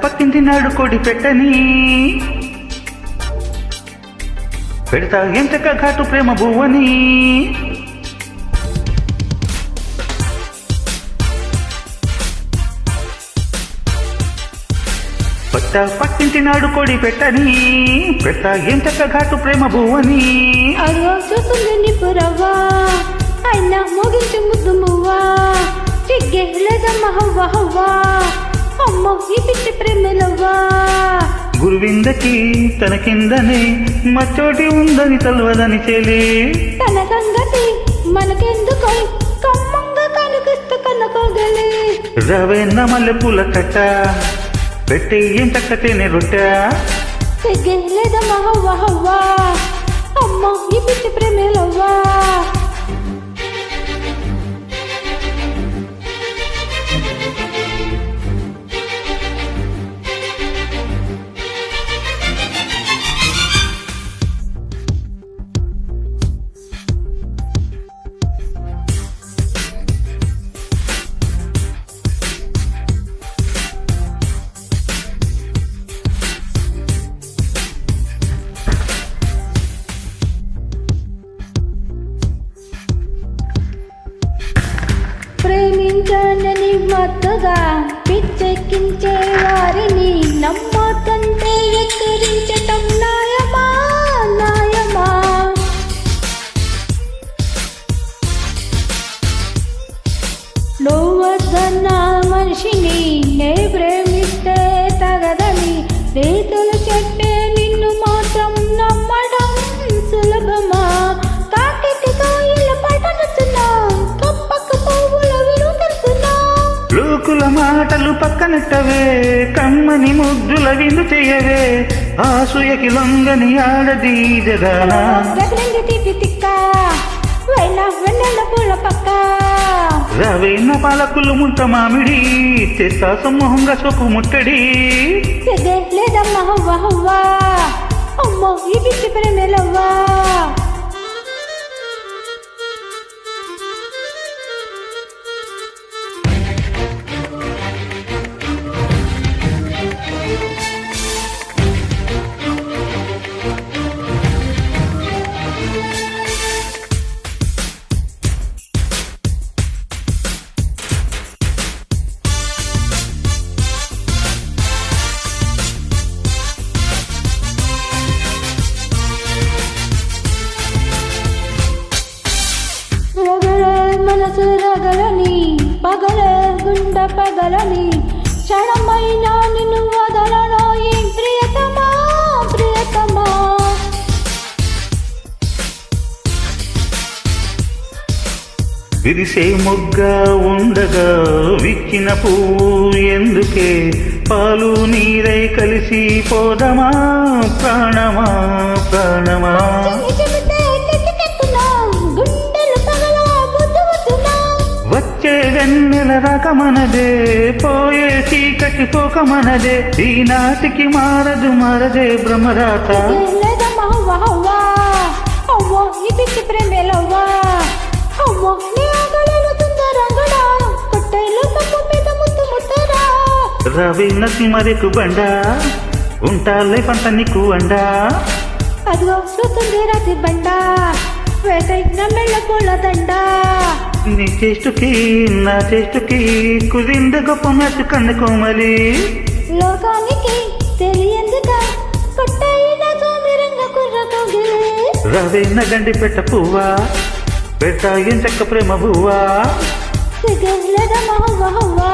పక్కింటి నాడు కొడి పెట్టని పెడతా ఎంతక ఘాటు ప్రేమ బువ్వని పక్కింటి నాడు కొడి పెట్టని పెడతా ఎంతక ఘాటు ప్రేమ బువ్వని అగో చూస్తుంది నిపురవ్వా అయినా మోగించి ముద్దు మువ్వా చిగ్గే లేదమ్మ హవ్వ హవ్వా అమ్మో ఈ పిచ్చి ప్రేమలవ్వా గురువిందకి తన కిందనే మచ్చోటి ఉందని తలవదని చెలి తన సంగతి మనకెందుకో కమ్మంగా కనిపిస్తూ కనుకోగలి రవేన్న మల్లె పూల కట్ట పెట్టి ఏం చక్కతేనే రొట్ట చిగ్గే లేదమ్మ హవ్వ హవ్వా అమ్మో ఈ పిచ్చి ప్రేమలవ్వా ప్రేమించానని మత్తుగా పిచ్చెక్కించే వారిని నమ్మకంటే ఎక్కిరించటం న్యాయమా న్యాయమా నువ్వద్దన్న మనిషిని నే ప్రేమిస్తే తగదని రీతులు చెప్పే నిన్ను మాత్రం నమ్మడం సులభమా కాకిటితో ఇల్లు పట్టనుతున్నా లోకుల మాటలు పక్కనట్టవే కమ్మని ముద్దుల విందు చెయ్యవే ఆసూయకి లొంగని ఆడది జగానా రవేన్న పాలకులు ముంత మామిడి తెస్తా సమ్మోహంగా సొక్కు ముట్టడి లేదమ్మా హవ్వ హవ్వా అమ్మో ఈ పిచ్చి ప్రేమలవ్వా మనసు రగలని పగలే గుండె పగలని క్షణమైనా నిన్ను వదలను ఏం ప్రియతమా ప్రియతమా విరిసే మొగ్గ ఉండగా విచ్చిన పువ్వు ఎందుకే పాలు నీరై కలిసి పోదమా ప్రాణమా ప్రాణమా వచ్చే వెన్నెల రకమనదే పోయే చీకటి పోకమనదే ఈనాటికి మారదు మరదే భ్రమరాత రవి నసింహకు బండ ఉంటాలే పంట నీకు అండా అదిగో చూస్తుంది రాతి బండ వేటైన మెళ్ళ పూల దండ నీ చేష్టుకి నా చేష్టుకి కుదింద గొప్ప మ్యాచ్ కన్ను కోమలి లోకానికి తెలియందుగా కొట్టైన సోమిరంగ కుర్ర కోగిలి రవేన్న గండి పెట్ట పువ్వా పెట్ట ఏం చక్క ప్రేమ బువ్వా సిగలేద మహవ్వ హవ్వా